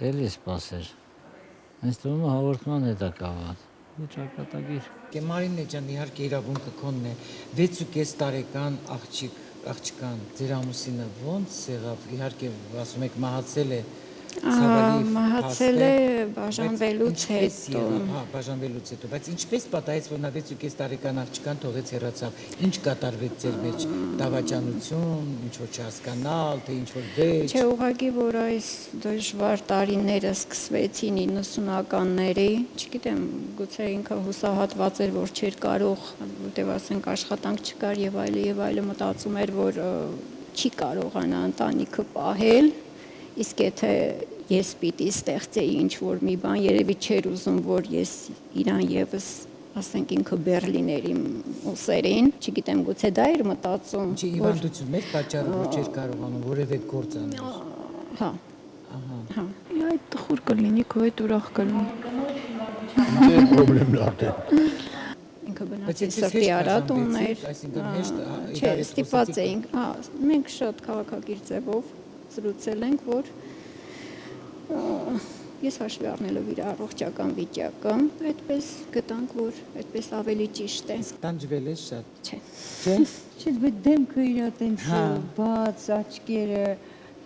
էլի սպասեր։ Այս թվում է հաղորդման հետ է կապված։ Ոչ ճակատագիր։ Մարինե ջան, իհարկե իրավունքը քոնն է։ 6.5 տարեկան աղջկան ձեր ամուսինը ոնց եղավ, իհարկե ասում եք մահացել է, մահացել է բաժանվելուց հետո։ Հա, բաժանվելուց հետո, բայց ինչպես պատահեց, որ նա 6.5 տարեկան աղջկան թողեց հեռացավ։ Ինչ կատարվեց ձեր մեջ, դավաճանություն, ինչ որ չհասկանալ, թե ինչ որ վեճ։ Չէ, ուղղակի որ այս դժվար տարիները սկսվեցին 90-ականների, չգիտեմ, գուցե ինքը հուսահատված էր, որ չէր կարող, որտեղ ասենք աշխատանք չկար եւ այլը մտածում էր, որ չի կարողանա ընտանիքը պահել, իսկ եթե ես պիտի ստեղծեի ինչ-որ մի բան, երևի չէր ուզում, որ ես իրան եւս ասենք ինքը Բերլիներ իմ ուսերին, չգիտեմ, գուցե դա էր մտածում, Չի հիվանդություն էր պատճառը, որ չէր կարողանում որևէ գործ անել։ հա։ Ահա։ Այդ տխուր կլինի, քո հետ ուրախ կլինի։ Ինչ է խնդրեմն արդեն։ Ինքը բնացի սրտի արատ ուներ, չէ, ստիպված էինք, մենք շատ քաղաքակիր ձևով զրուցել ենք, որ ես հաշվի առնելով իր առողջական վիճակը, այդպես գտանք, որ այդպես ավելի ճիշտ է։ Տանջվել է շատ։ Չէ։ Չէ։ Չէ, բայց դեմքը իր տենց բաց, աչքերը,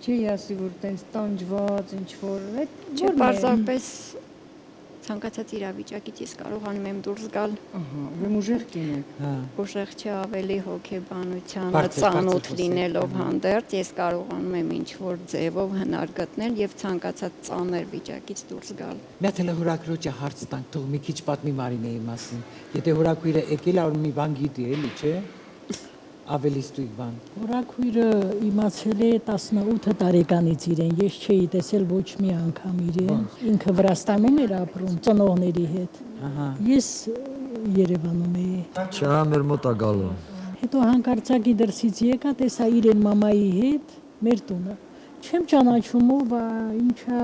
չի ասի, որ տենց տանջված, ինչ որ, Չէ, պարզապես ցանկացած իրավիճակից ես կարողանում եմ դուրս գալ։ ուրեմն ուժեղ կին եք։ Ուժեղ չէ, ավելի հոգեբանությանը ծանոթ լինելով հանդերձ, ես կարողանում եմ ինչ-որ ձևով հնար գտնել եւ ցանկացած ծանր վիճակից դուրս գալ։ Մի հատ հորաքրոջը հարց տանք, թող մի քիչ պատմի Մարինեի մասին։ Եթե հորաքույրը եկել ա, որ մի բան գիտի, էլի, չէ։ Ավելի ստույգ բան։ Հորաքույրը իմացել է 18 տարեկանից իրեն, ես չէի տեսել ոչ մի անգամ իրեն, ինքը Վրաստանում էր ապրում ծնողների հետ, ես Երևանում էի։ Չէ, մեր մոտ է գալու։ Հետո հանկարծակի դրսից եկա, տեսա իրեն մամայի հետ մեր տունը, չեմ ճանաչում ով է, ինչա,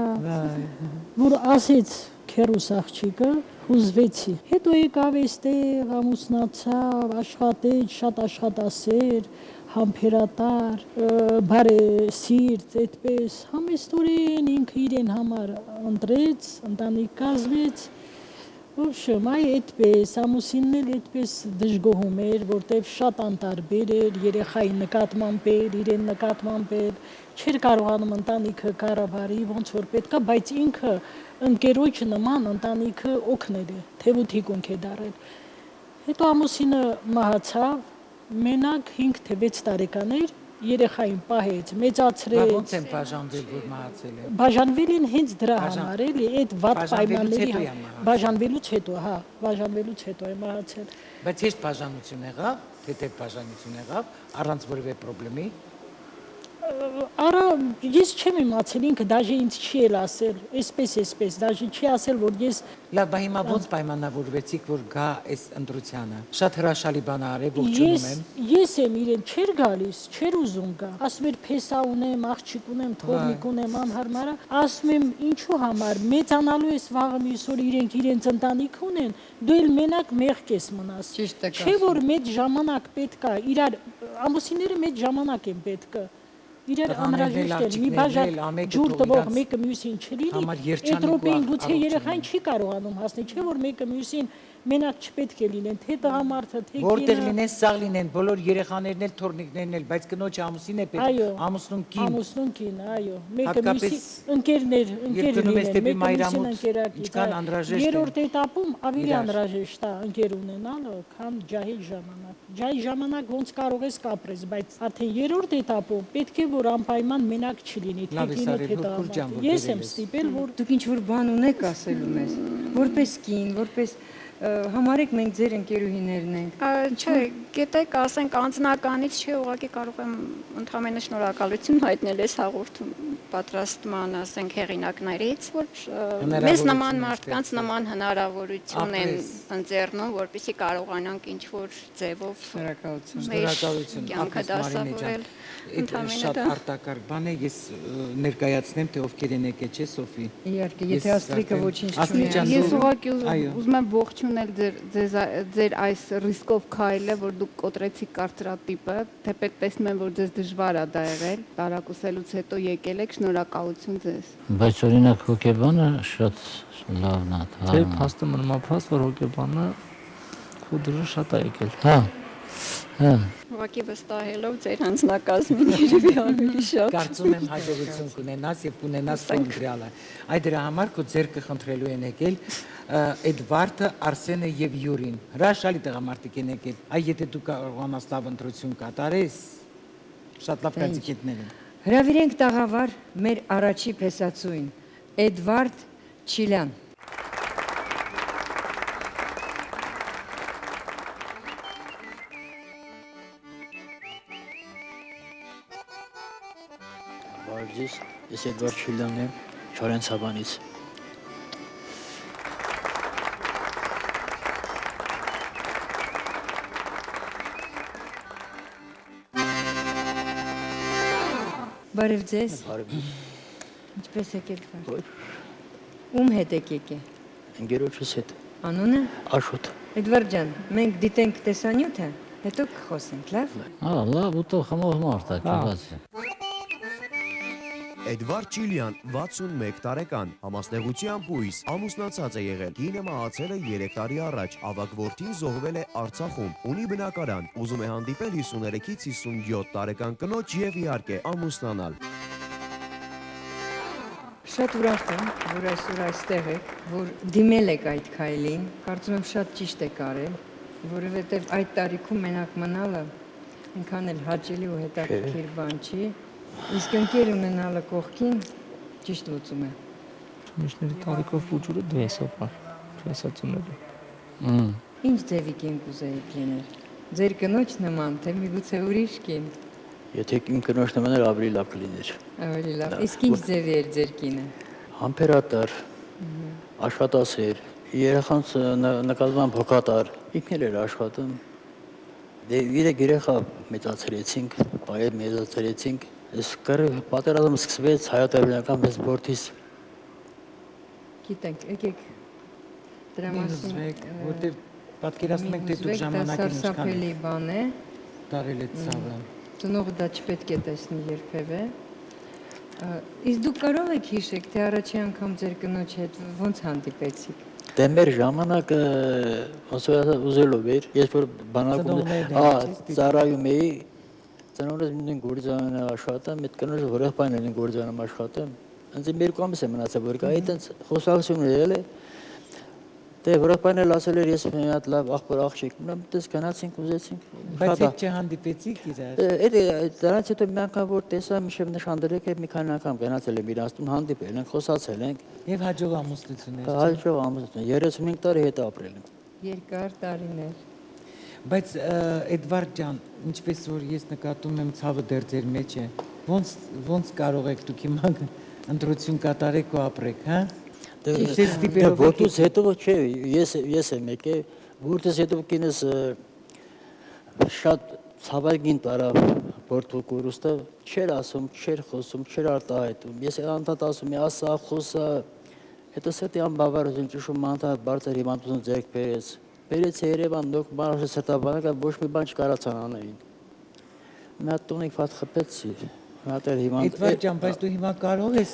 որ ասեց քերուս աղջիկը, հուզվեցի։ Հետո եկավ այստեղ, ամուսնացավ, աշխատեց, շատ աշխատասեր, համբերատար, բարեսիրտ, այդպես համեստորեն ինքը իրեն համար ընտրեց, ընտանիք կազմեց։ Ոբշեմ, այդպես, ամուսինն էլ այդպես դժգոհում էր, որտեվ շատ անտարբեր էր, երեխայի նկատմամբ էր, իրեն նկատմամբ էր, չէր կարողանում ընտանիքը կառավարի, ոնց որ պետք է, բայց ինքը ընկերոջ նման ընտանիքը օգնել է, թևութիկունք է դարել։ Հետո ամուսինը մահացավ, մենակ 5 թե 6 տարեկան էր, երեխային պահեց, մեծացրեց։ Ոնց են բաժանվել, որ մահացել է։ Բաժանվել են հենց դրա համար, էլի, այդ վատ պայմանների բաժանվելուց հետո, հա, բաժանվելուց հետո է մահացել։ Բայց հեշտ բաժանություն եղավ, թեթև բաժանություն եղավ, առանց որևէ խնդրի։ Արա, ես չեմ իմացել, ինքը դաժե ինձ չի էլ ասել, այսպես, դաժե չի ասել, որ ես… Լավ, բա հիմա ոնց պայմանավորվեցիք, որ գա այս ընտրությանը։ Շատ հրաշալի բան արել, ողջունում եմ։ Ես եմ իրեն չէր գալիս, չէր ուզում գա։ Ասում էր փեսա ունեմ, աղջիկ ունեմ, թորնիկ ունեմ, անհարմարա։ Ասում եմ, ինչու համար, մեծանալու ես վաղը մյուս օր իրենց ընտանիք ունեն, դու էլ մենակ մեղք ես մնաս։ Չէ որ մեծ ժամանակ պետք է, իրար ամուսինները մեծ ժամանակ են պետք է։ Իրար անհրաժեշտ է, մի բաժակ ջուր տվող մեկը մյուսին չլինի, այդ րոպեին գուցե երեխային չի կարողանում հասնել, չէ որ մեկը մյուսին մենակ չպետք է լինեն, թե տղամարդը, թե կինը։ Որտեղ լինեն, սաղ լինեն, բոլոր երեխաներն էլ, թորնիկներն էլ, բայց կնոջը ամուսին է պետք, ամուսնուն կին։ Ամուսնուն կին, այո, մեկը մյուսին ընկերներ լինեն, մեկը մյուսին ընկերակից։ Երրորդ էտապում ավելի անհրաժեշտ է ընկեր ունենալը, քան ջահել ժամանակ։ Ջահել ժամանակ ոնց կարող ես կապրես, բայց արդեն երրորդ էտապում պետք է որ անպայման մենակ չլինի, թե կինը, թե տղամարդը։ Ես եմ ստիպել, որ դուք ինչ որ բան ունեք ասելու մեզ, որպես կին, որպես համարեք մենք ձեր ընկերուհիներն ենք։ Չէ, գիտեք, ասենք անձնականից չէ, ուղղակի կարող եմ ընդհանրապես շնորհակալություն հայտնել այս հաղորդում պատրաստման, ասենք, հեղինակներից, որ մեզ նման մարդկանց նման հնարավորություն են ընձեռնում, որպեսզի կարողանանք ինչ-որ ձևով շնորհակալություն, կյանքը դասավորել։ Շատ արտակարգ բան է, ես ներկայացնեմ, թե ովքեր են եկել, չէ Սոֆի։ Իհարկե, եթե Աստրիկը ոչինչ չունի։ Ես ուղղակի ուզում եմ ողջունել ընդունել ձեր այս ռիսկով քայլը, որ դուք կոտրեցիք կարծրատիպը, թեպետ տեսնում եմ, որ ձեզ դժվար է դա եղել, տարակուսելուց հետո եկել եք, շնորհակալություն ձեզ։ Բայց օրինակ հոգեբանը շատ լավն է, Թե փաստը մնում է փաստ, որ հոգեբանը խոդրը շատ է եկել։ հա, Ուղղակի վստահելով ձեր անձնակազմին երևի ավելի շատ։ Կարծում եմ հաջողություն կունենաս եւ կունենաս ֆոնդրիալը։ Այդ դրա համար քո ձեռքը խնդրելու են եկել Էդվարդը, Արսենը եւ Յուրին։ Հրաշալի տղամարդիկ են եկել։ Այ եթե դու կարողանաս լավ ընտրություն կատարես, շատ լավ կացիկետներ են։ Հրավիրենք տաղավար մեր առաջի փեսացուին Էդվարդ Չիլյան։ Բարև, ես Էդվարդ Չիլյանն եմ, Չորենցաբանից։ Բարև ձեզ։ Բարև։ Ինչպես եք Էդվարդ։ Ոչ, Ում հետ եք եկել։ ընկերոջս հետ Անունը։ Աշոտ։ Էդվարդ ջան, մենք դիտենք տեսանյութը, հետո կխոսենք, լավ։ լավ, ուտող խմող մարդ է, կիված է։ Էդվարդ Չիլյան, 61 տարեկան, համաստեղության բույս, ամուսնացած է եղել, կինը մահացել է 3 տարի առաջ, ավագ որդին զոհվել է Արցախում, ունի բնակարան, ուզում է հանդիպել 53-ից 57 տարեկան կնոջ եւ իհարկե ամուսնանալ։ Շատ ուրախ եմ, որ այսօր այստեղ եք, որ դիմել եք այդ քայլին, կարծում եմ շատ ճիշտ եք արել, որովհետև այդ տարիքում մենակ մնալը այնքան էլ հաճելի ու հետաքրքիր բան չի, իսկ ընկեր ունենալը կողքին ճիշտ լուծում է։ Միշտների տարիքով փուջուրը դու ես ապար, փեսացումները։ Ինչ ձևի կին կուզեիք լինել։ Ձեր կնոջ նման, թե միգուցե ուրիշ կին։ Եթե իմ կնոջ նման էր, ավելի լավ կլիներ։ Ավելի լավ։ Իսկ ինչ ձևի էր ձեր կինը։ Համբերատար, աշխատասեր, երեխանց նկատմամբ հոգատար, ինքն էլ էր աշխատում։ Դե իրեք երեխա մեծացրեցինք, բայ մեծացրեցինք, ես կռ պատերազմը սկսվեց հայատերբնական մեծ բորթից։ Գիտենք, եկեք դրա մասին, որտեղ պատկերացնում եք, թե դուք ժամանակին սարսափելի բան է, տարել եք ցավը։ ծնողը դա չպետք է տեսնի երբևէ։ Իսկ դուք կարող եք հիշեք, թե առաջի անգամ ձեր կնոջ հետ ոնց հանդիպեցիք։ Դե մեր ժամանակը ոնց որ ուզելով էր, ես որ բանակում ծառայում էի, ծնողներս նույն գործարանում աշխատում, այդ կնոջը հորեղբայրն են գործարանում աշխատում։ Ինձ երկու ամիս է մնացել, որ կա այդտենց խոսակցություն եղել է։ Դե հորեղբայրն էլ ասել էր ես մի հատ լավ աղբոր աղջիկ ունեմ, դες գնացինք ուզեցինք։ Բայց եթե չհանդիպեցիք իրար։ Դրանից հետո մի անգամ որ տեսա, միշտ նշանդրեք է մի քանի անգամ գնացել եմ իրաց տուն հանդիպել ենք, խոսացել ենք։ Եվ հաջող ամուսնություններ։ Հաջող ամուսնություն, 35 տարի հետ ապրել եմ։ Երկար տարիներ։ Բայց Էդվարդ ջան, ինչպես որ ես նկատում եմ, ցավը դեռ ձեր մեջ է։ Ոնց կարող եք դուք հիմա ընտրություն կատարեք ու ապրեք, հա։ Որտուց հետո չէ, ես եմ եկել, որտուց հետո կինս շատ ցավագին տարավ Որտու կորուստը, չէր ասում, չէր խոսում, չէր արտահայտում։ Ես անդադ ասում եմ, ասա, խոսա, հետո սրտի անբավարարություն ճշում անդադ բարձր հիվանդություն ձեռք բերեց Երևան, դուք մարդ սրտաբանական ոչ մի բան չկարողացան անեին։ Մի հատ տունիկ ֆատ խփեցի, մի հատ հիվանդ։ Էդվարդ ջան, բայց դու հիմա կարող ես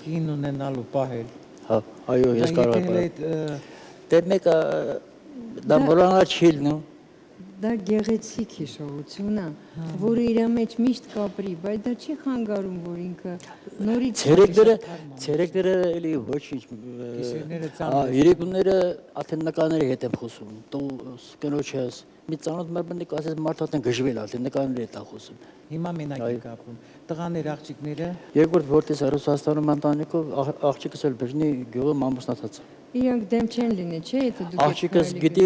կին ունենալու պահել։ Հա, այո, ես կարող եմ։ Դե մեկը դա մոռանալ չի լինում։ Դա գեղեցիկ հիշողություն է, որը իր մեջ միշտ կապրի, բայց դա չի խանգարում, որ ինքը նորից ցերեկները էլի ոչինչ։ Երեկոները աթեննականների հետ եմ խոսում, կնոջս։ Մի ծանոթ մերբնիկ ասես մարդատեն գժվել աթեննականների հետ է խոսում։ Հիմա մենակ եք ապրում։ Տղաներ, աղջիկները։ Երկրորդ որտես Ռուսաստանում ընտանիքով աղջիկս էլ բժնի գյուղում ամուսնացած։ Իրանք դեմ չեն լինի, չէ՞, եթե դուք աղջիկս գիտի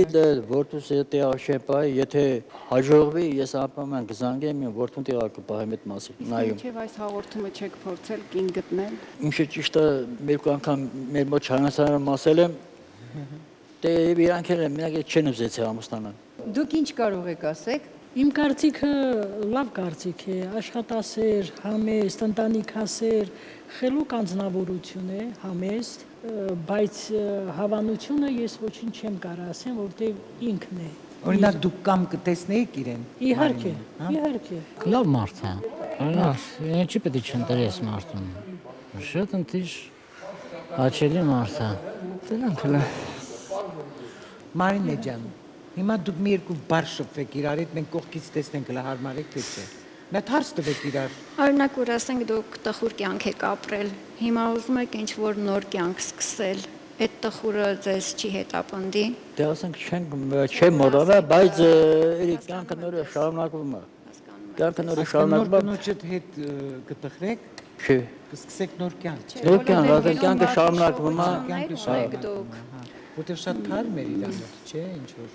որտուս եթե աշեպայ, եթե հաջողվի, ես ապաման կզանգեմ, որտուն տեղա կպահեմ այդ մասի։ Նայում։ Ինչեւ այս հաղորդումը չեք փորձել կին գտնել։ Ինչը ճիշտ է, երկու անգամ մեր մոտ չանասարան ասել եմ, դե իրանք էլ մենակ չեն ուզեցել ամուսնանալ։ Դուք ինչ կարող եք ասեք, Իմ կարծիքը լավ կարծիք է, աշխատասեր, համեստ, ընտանիքասեր, խելոք անձնավորություն է, համեստ, բայց հավանությունը ես ոչինչ չեմ կարող ասեմ, որտեղ ինքն է։ Օրինակ դուք կամ կտեսնեիք իրեն։ Իհարկե, իհարկե։ Լավ մարդ է։ Օրինակ, ինչի պետք է չընտրես մարդուն։ Շատ ընտիր հաճելի մարդ է։ Դրանք էլ Մարինե ջան, հիմա դուք մի երկու բար շփվեք իրար հետ, մենք կողքից տեսնենք հլա հարմարեք թե չէ։ Նա հարց տվեք իրար։ Օրինակ որ ասենք դուք տխուր կյանք եք ապրել, հիմա ուզում եք ինչ որ նոր կյանք սկսել, այդ տխուրը ձեզ չի հետապնդի։ Դե ասենք չեմ մոռանա, բայց իր կյանքը նորը շարունակվում է։ Կյանքը նորը Նոր շարունակվում է։ կնոջդ հետ կտխրեք, Չէ։ կսկսեք նոր կյանք։ Նոր կյանք, ասենք կյանքը շարունակվում է։ Եք դուք։ Որտեվ շատ թարմ էր իրար, չէ, ինչ որ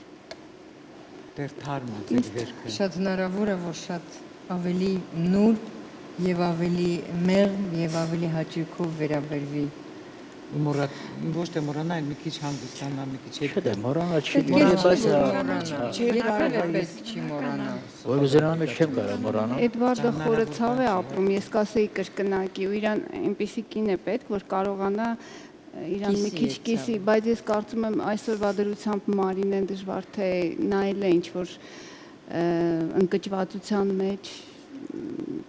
դեռ թարմ է ձեր վերքը։ Շատ հնարավոր է, որ շատ ավելի նուրբ եւ ավելի մեղմ եւ ավելի հաճույքով վերաբերվի։ Ոչ թե մոռանա, մի քիչ հանգստանա, մի քիչ հետ։ Չէ, մոռանա չի, բայց Չի մոռանա։ որ զրանում չեմ կարող մոռանալ։ Էդվարդը խորը ցավ է ապրում, ես կասեի կրկնակի, ու իրան այնպիսի կին է պետք, որ կարողանա իրան մի քիչ կիսի, բայց ես կարծում եմ այսօրվա դրությամբ Մարինեն դժվար թե նայել է ինչ որ ընկճվածության մեջ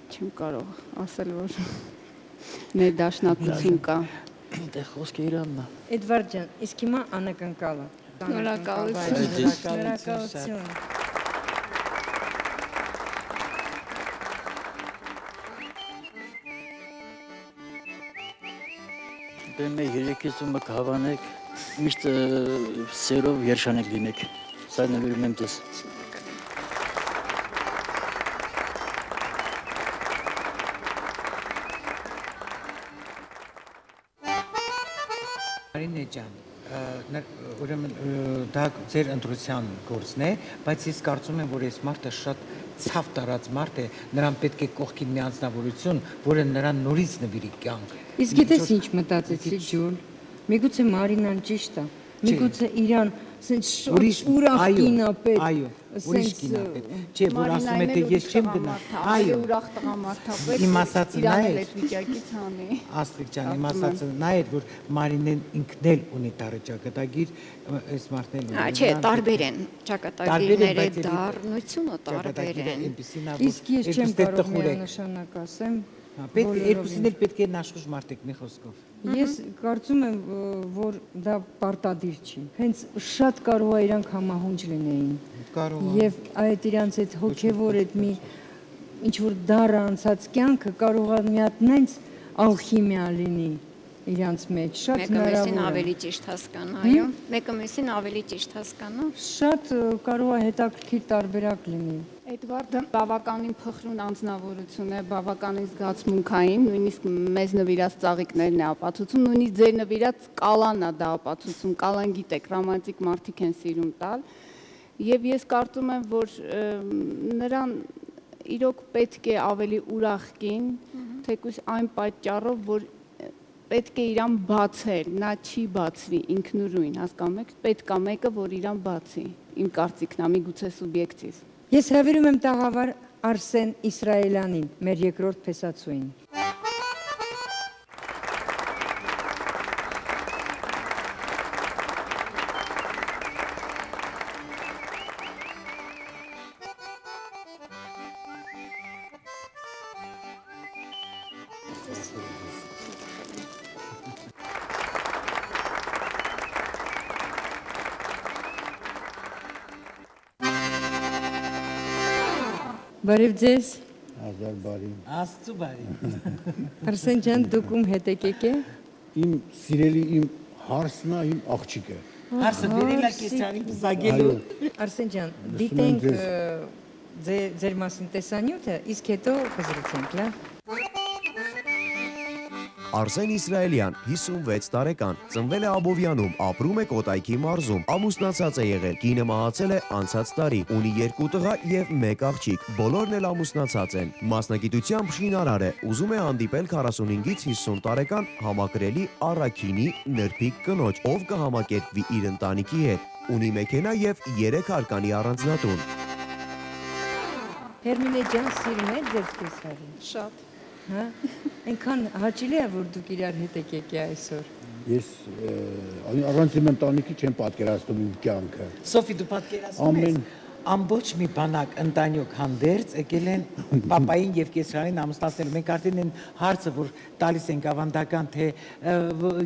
չեմ կարող ասել որ ներդաշնակություն կա։ Դե խոսքը իրանն է։ Էդվարդ ջան, իսկ հիմա անակնկալը։ Շնորհակալություն։ Շնորհակալություն։ Դե մեր երեքից ու մք հավանեք, միշտ սերով երջանիկ լինեք։ Սա նվիրում եմ ձեզ։ Մարինե ջան, ուրեմն դա ձեր ընտրության գործն է, բայց ես կարծում եմ, որ այս մարդը շատ ցավ տարած մարդ է, նրան պետք է կողքին մի անձնավորություն, որը նրան նորից նվիրի կյանք։ Իսկ գիտես ինչ մտածեցի ջուր։ Միգուցե Մարինան ճիշտ է։ Միգուցե իրան սենց ուրախ կինա պետք։ Այո, ուրիշ կինա պետք։ Չէ, որ ասում է թե ես չեմ գնա։ Այո, ուրախ տղամարդ է պետք։ Իմ ասածը նա է։ Այդ վիճակից հանի։ Աստղիկ ջան, իմ ասածը նա էր, որ Մարինեն ինքն էլ ունի տարճակատագիր, այս մարդն էլ ունի։ Չէ, տարբեր են, ճակատագիրների դառնությունը տարբեր են։ Իսկ ես չեմ կարող միանշանակ ասեմ։ Պետք է երկուսին էլ պետք է աշխուժ մարդիկ մի խոսքով։ Ես կարծում եմ, որ դա պարտադիր չի։ Հենց շատ կարող է իրանք համահունչ լինեին։ Կարող է։ Եվ այդ իրանց այդ հոգևոր այդ մի ինչ որ դառը անցած կյանքը կարող է մի հատ նենց ալխիմիա լինի իրանց մեջ։ Շատ հնարավոր է ավելի ճիշտ հասկանա, այո։ Մեկը մյուսին ավելի ճիշտ հասկանա։ Շատ կարող է հետաքրքիր տարբերակ լինի։ Էդվարդը բավականին փխրուն անձնավորություն է, բավականին զգացմունքային, նույնիսկ մեզ նվիրած ծաղիկներն է ապացուցում, նույնիսկ ձեր նվիրած կալանն է դա ապացուցում, կալան գիտեք, ռոմանտիկ մարդիկ են սիրում տալ, եւ ես կարծում եմ, որ նրան իրոք պետք է ավելի ուրախ կին, թեկուզ այն պատճառով, որ պետք է իրան բացել, նա չի բացվի ինքնուրույն, հասկանում եք, պետք է մեկը, որ իրան բացի, իմ կարծիքն է, միգուցե սուբյեկտիվ։ Ես հրավիրում եմ տաղավար Արսեն Իսրայելյանին, մեր երկրորդ փեսացուին։ Բարև ձեզ։ Ազար բարի։ Աստծո բարի։ Արսեն ջան, դուք ում հետ եք եկել։ Իմ սիրելի իմ հարսն է, իմ աղջիկը։ Հարսը բերելա կեսարի զագելու։ Արսեն ջան, դիտենք ձեր մասին տեսանյութը, իսկ հետո կզրուցենք, լավ։ Արսեն Իսրայելյան, 56 տարեկան, ծնվել է Աբովյանում, ապրում է Կոտայքի մարզում, ամուսնացած է եղել, կինը մահացել է անցած տարի, ունի 2 տղա եւ 1 աղջիկ, բոլորն էլ ամուսնացած են, մասնագիտությամբ շինարար է, ուզում է հանդիպել 45-ից 50 տարեկան համակրելի առաքինի նրբիկ կնոջ, ով կհամակերպվի իր ընտանիքի հետ, ունի մեքենա եւ 3 հարկանի առանձնատուն։ Հերմինե ջան, սիրում եք ձեր կեսարին։ Շատ։ Հա։ Այնքան հաճելի է, որ դուք իրար հետ եք եկի այսօր։ Ես առանց իմ ընտանիքի չեմ պատկերացնում իմ կյանքը։ Սոֆի դու պատկերացնում ես ամբողջ մի բանակ ընտանիք հանդերձ եկել են պապային եւ կեսրային ամուսնացնելու։ Մենք արդեն այն հարցը, որ տալիս ենք ավանդական, թե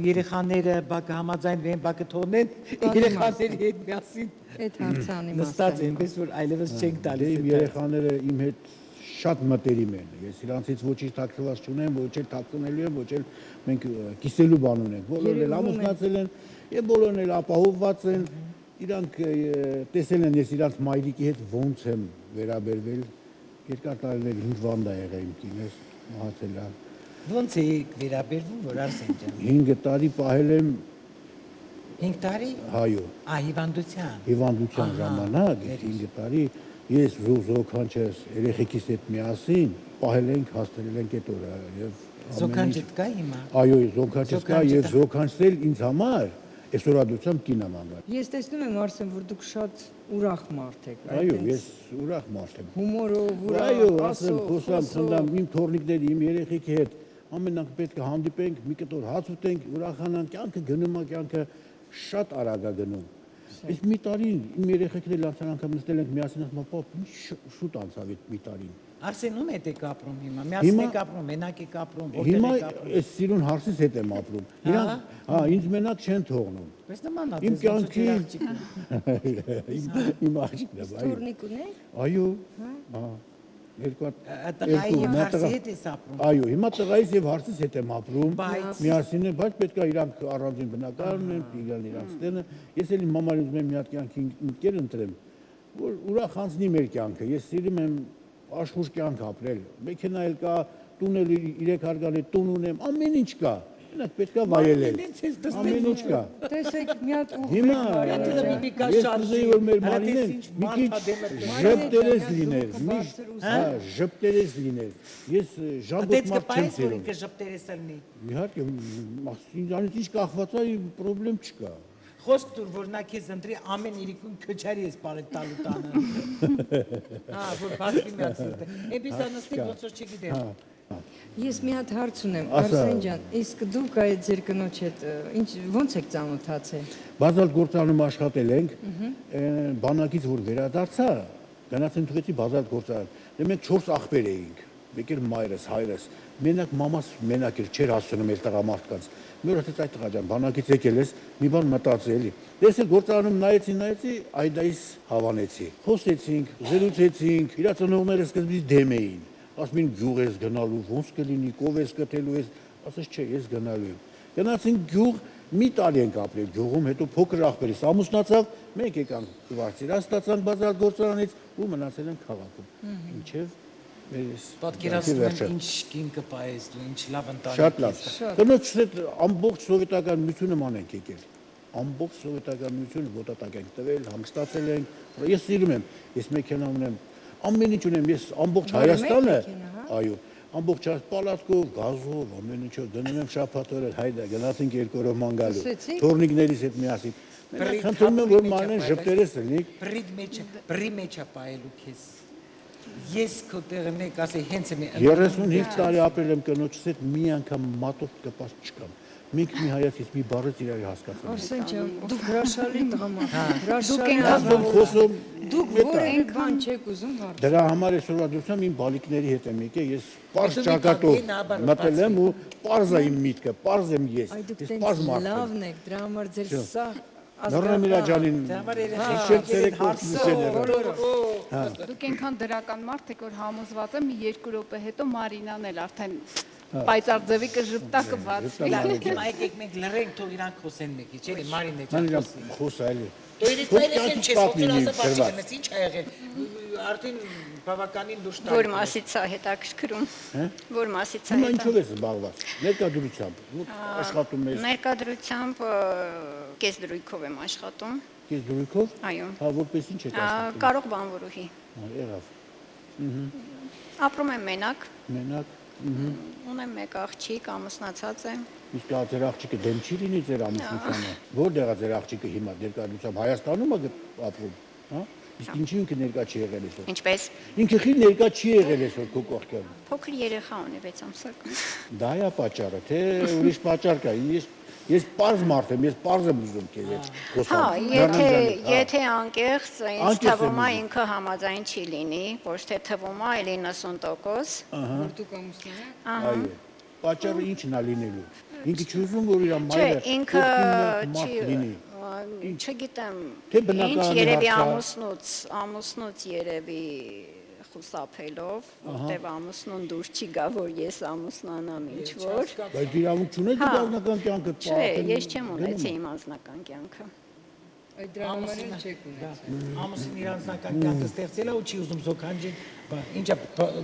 երեխաները բակը համաձայնվեն, բակը թողնեն, երեխաների հետ միասին Այդ հարցանի նստած են, պես որ այլևս չենք տալիս։ Իմ երեխաները իմ հետ շատ մտերիմ են։ Ես իրանցից ոչինչ թաքցված չունեմ, ոչ էլ թաքցնելու եմ, ոչ էլ մենք կիսելու բան ունենք։ Բոլորն էլ ամուսնացել են եւ բոլորն էլ ապահովված են։ Իրանք տեսել են ես իրանց մայրիկի հետ ոնց եմ վերաբերվել։ Երկար տարիներ 5 վանդա եղա իմ կինս, մահացել է։ Ոնց է վերաբերվում, որ Արսեն ջան։ 5 տարի պահել եմ 5 տարի։ Հայո։ Հիվանդության։ Հիվանդության ժամանակ 5 տարի ես զոքանչես երեխեքիս հետ միասին պահել ենք, հաստրել ենք այդ օրը եւ Զոքանչը կա հիմա։ Այո, զոքանչես կա եւ զոքանչել ինձ համար այսօրադությամբ կինամ անգամ։ Ես տեսնում եմ Արսեն, որ դուք շատ ուրախ մարդ եք։ Այո, ես ուրախ մարդ եմ։ Հումորով, ուրախ, այո, ասեմ, խոսամ, խնդամ իմ թորնիկների, իմ երեխեքի հետ ամենակ պետք է հանդիպենք, մի կտոր հաց ուտենք, ուրախանանք, կյանքը գնում է, կյանքը շատ արագ է գնում։ Իսկ մի տարին իմ երեխեքները լացան անգամ նստել ենք միասին, ասում պապ, շուտ անցավ այդ մի տարին։ Արսեն ում հետ եք ապրում հիմա։ Միասին եք ապրում, մենակ եք ապրում, որտեղ Հիմա եք ապրում։ այս սիրուն հարցից հետ եմ ապրում։ Իրանք, ինձ մենակ չեն թողնում։ Պես նման է։ Իմ կյանքի իմ աղջիկն է, այո։ Թորնիկ ունեք։ Այո։ Հա։ Տղայի եւ հարսի հետ ես ապրում։ Այո, հիմա տղայից եւ հարսից հետ եմ ապրում։ Բայց Միասին է, բայց պետք է իրանք առանձին բնակարան ունեն, իրան իրանք տենը։ Ես էլ իմ մաման ուզում եմ մի հատ կյանքի ընկեր ընտրեմ, որ ուրախ անցնի մեր կյանքը։ Ես սիրում եմ աշխուժ կյանք ապրել։ Մեքենա էլ կա, տուն էլ 3 հարգալի տուն ունեմ, ամեն ինչ կա։ Մենակ պետք է վայելել։ Ամեն ինչ կա։ Տեսեք, մի հատ ուղղ։ Հիմա ես ուզեի որ մեր Մարինեն մի քիչ ժպտերես լիներ, միշտ ժպտերես լիներ։ Ես ժապոտ մարդ չեմ սիրում։ ժպտերես լինի։ Իհարկե, ինձանից ինչ կախված է, պրոբլեմ չկա։ Խոսք դուր, որ նա քեզ ընտրի ամեն իրիկուն քչարի ես բարել տալու տանը։ Որ բացվի մի հատ սիրտը։ Էնպես անստի ոնց որ չգիտեմ։ Ես մի հատ հարց ունեմ, Արսեն ջան, իսկ դուք այդ ձեր կնոջ հետ ոնց եք ծանոթացել։ Բազալտ գործարանում աշխատել ենք, բանակից որ վերադարձա, գնացին թողեցի բազալտ գործարան։ Դե մենք 4 աղբեր էինք։ Մեկ էր մայրս, հայրս, մենակ մամաս մենակ էր, չէր հասցնում էլ տղամարդկանց։ Մի օր ասեց այդ տղա ջան, բանակից եկել ես, մի բան մտածի էլի։ Դες էլ գործարանում նայեցի, այդայիս հավանեցի։ Խոսեցինք, զրուցեցինք, իր ծնողները սկզբից դեմ էին։ Ասում են գյուղ ես գնալու, ոնց կլինի, կով ես գտելու ես, ասես չէ, ես գնալու եմ։ Գնացինք գյուղ, մի տարի ենք ապրել գյուղում, հետո փոքր աղբերից ամուսնացավ, մենք եկանք Վարդիրան ստացանք բազալտ գործարանից ու մնացել ենք քաղաքում։ Ինչև մերս պատկերացնում եմ ինչ կինքը պայես դու, ինչ լավ ընտանիք։ Շատ լավ։ Կնոջ հետ ամբողջ սովետական միությունը ման ենք եկել։ Ամբողջ սովետական միությունը ոտատակ ենք տվել, հանգստացել ենք։ Ես սիրում եմ, ես մեքենա ունեմ, ամեն ինչ ունեմ, ես ամբողջ Հայաստանը, այո, ամբողջ պալատկով, գազով, ամեն ինչով դնում եմ շաբաթ օրը, հայդա, գնացինք 2 օրով ման գալու, թորնիկներիս հետ միասին։ Մենք խնդրում եմ, որ Մարինեն ժպտերես լինի։ Բրի մեջ է պայելու քեզ։ Ես քո տեղը մեկ ասի հենց եմ 35 տարի ապրել եմ կնոջս հետ, մի անգամ մատով կպած չկամ։ Մենք մի հայացից մի բառից իրարի հասկացել ենք։ Արսեն ջան, դուք հրաշալի տղամարդ եք, Դուք որևէ բան չեք ուզում հարց։ Դրա համար այսօրվա դրությամբ իմ բալիկների հետ եմ եկել, ես պարզ ճակատով մտել եմ ու պարզ է իմ միտքը, պարզ եմ ես։ Ես պարզ մարդ եմ։ Լավն եք, դրա համար ձեր սա Նորմիրա ջանին Դուք այնքան դրական մարդ եք, որ համոզված եմ 2 րոպե հետո Մարինան էլ արդեն պայծառ ձևի կժպտակը բացվի։ Հիմա եկեք մենք լռենք, թող իրանք խոսեն մեկի, չէ՞, Մարինե ջան խոսի։ Խոսա էլի։ Երեխաներն չես ոսել ասա բացիկնես, ինչ ա եղել։ Արդեն բավականին դուրս տա։ Որ մասից է հետաքրքրում։ Որ մասից է հետաքրքրում։ Հիմա ինչով ես զբաղված։ Ներկայությամբ աշխատում ես։ Ներկայությամբ կեսդրույքով եմ աշխատում։ Կեսդրույքով։ Այո։ Հա որպես ինչ եք աշխատում։ Կարող բանվորուհի։ Եղավ։ Ապրում եմ մենակ։ Մենակ։ Ունեմ մեկ աղջիկ, ամուսնացած եմ։ Իսկ ձեր աղջիկը դեմ չի լինի ձեր ամուսնությանը։ Որտեղ է ձեր աղջիկը հիմա ներկայությամբ Հայաստանում է ապրում, հա։ Իսկ ինչի ինքը ներկա չի եղել այսօր։ Ինչպես Ինքը խի ներկա չի եղել այսօր քո կողքին։ փոքր երեխա ունի 6 ամսական։ Դա է պատճառը, թե ուրիշ պատճառ կա։ Ես պարզ մարդ եմ, ես պարզ եմ ուզում քեզ հետ խոսալ։ Հա, եթե անկեղծ ինձ թվում է ինքը համաձայն չի լինի, ոչ թե թվում է, այլ 90%։ Որ դուք ամուսնու եք։ Այո։ Պատճառը ի՞նչն է լինելու։ Ինքը չի ուզում որ իր մայրը Չէ, ինքը մարդ լինի։ Չգիտեմ, Թե ինչ բնակարանի երևի հարցը- ամուսնուց երևի խուսափելով, որտեվ ամուսնուն դուր չի գա, որ ես ամուսնանամ ինչ որ։ Բայց իրավունք չունես դու անձնական կյանքը Չէ, ես չեմ ունեցել իմ անձնական կյանքը։ Այդ դրա համար էլ չեք ունեցել։ Ամուսին իր անձնական կյանքը ստեղծել է ու չի ուզում զոքանջին, ինչա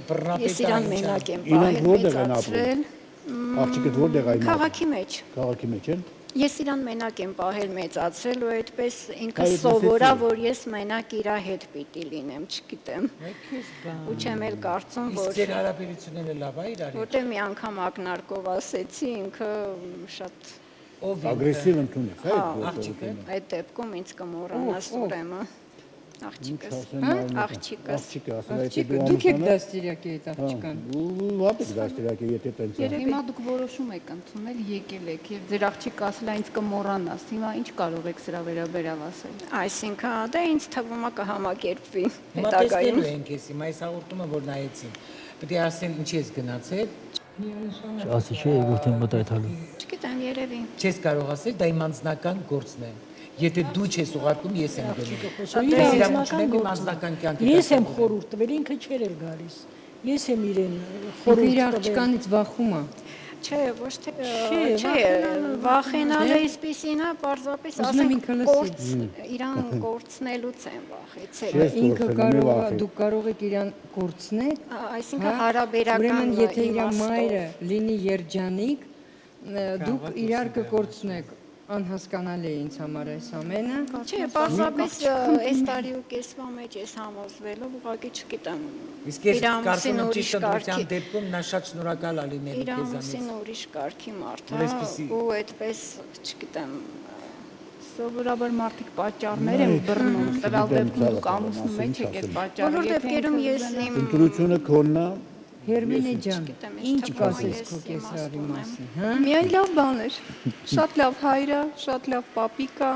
բռնապետը։ Ես իրան մենակ եմ Իրանք պահել, որտեղ են ապրում։ մեծացրել։ Աղջիկդ որտեղ է իմ։ Քաղաքի մեջ։ Քաղաքի մեջ են։ Ես իրան մենակ եմ պահել, մեծացրել ու այդպես ինքը Այո, սովորա, լսեցի։ որ ես մենակ իր հետ պիտի լինեմ, չգիտեմ։ Ու չեմ էլ կարծում, Իսկ որ ձեր հարաբերությունները լավ է իրար։ որտեղ մի անգամ ակնարկով ասեցի, ինքը շատ Ով Ագրեսիվ ընդունեց, հա, աղջիկը։ այդ դեպքում ինձ կմոռանաս ուրեմն աղջիկս, աղջիկս։ Աղջիկը ասել է Աղջիկը դու դուք եք ամուսնանա։ դաստիարակի այդ աղջկան։ Ու հապես դաստիարակ է եթե տենց է։ Հիմա դուք որոշում եք ընդունել, եկել եք եւ ձեր աղջիկը ասել է ինձ կմոռանաս։ Հիմա ինչ կարող եք սրա վերաբերյալ ասել։ Այսինքն դա ինձ թվում է կհամակերպվի Հիմա հետագայում։ տեսնելու ենք ես, հիմա այս հաղորդումը որ նայեցին։ Պետք է ասեն ինչի ես գնացել։ Ասի չէ երկրորդին մոտ այդալու։ Չգիտեմ, երևի։ Չես կարող ասել, դա իմ անձնական գործն է։ Եթե դու չես ուղարկում, ես եմ գնում։ Իր Ես իրավունք անձնական չունեմ իմ գործը։ անձնական կյանքի Ես եմ կապ խորհուրդ տվել, ինքը չէր էլ գալիս։ Ես եմ իրեն Ինքը խորհուրդ իր տվել։ աղջկանից վախում է։ Չէ, ոչ թե Չէ, վախենալը այսպեսին է, պարզապես Ուզում եմ ասենք ինքը լսի։ իրան կորցնելուց են վախեցել։ Չէ, Ինքը Ստորգենի կարող է, վախի։ դուք կարող եք իրան կորցնել։ Այսինքն հարաբերական Ուրեմն եթե իր իմաստով։ մայրը լինի երջանիկ, դուք իրար կկորցնեք։ Անհասկանալի է ինձ համար այս ամենը։ Չէ, պարզապես այս տարի ու կեսվա մեջ ես համոզվելով ուղղակի չգիտեմ։ Իսկ ես իր ամուսին կարծում եմ ուրիշ ճիշտ ընտրության կարգի- դեպքում նա շատ շնորհակալ է լինելու Իր քեզանից։ ամուսին ուրիշ կարգի մարդ Որ է այսպիսի- ու այդպես չգիտեմ Սովորաբար մարդիկ պատճառներ են բռնում, տվյալ դեպքում դուք ամուսնու մեջ եք այդ պատճառը։ բոլոր դեպքերում ես իմ Ընտրությունը քոննա Հերմինե ջան, Չգիտեմ, ինչ ես կասես ես քո կեսարի իմաստ մասին, հա? Միայն լավ բան էր։ Շատ լավ հայր է, շատ լավ պապիկ է,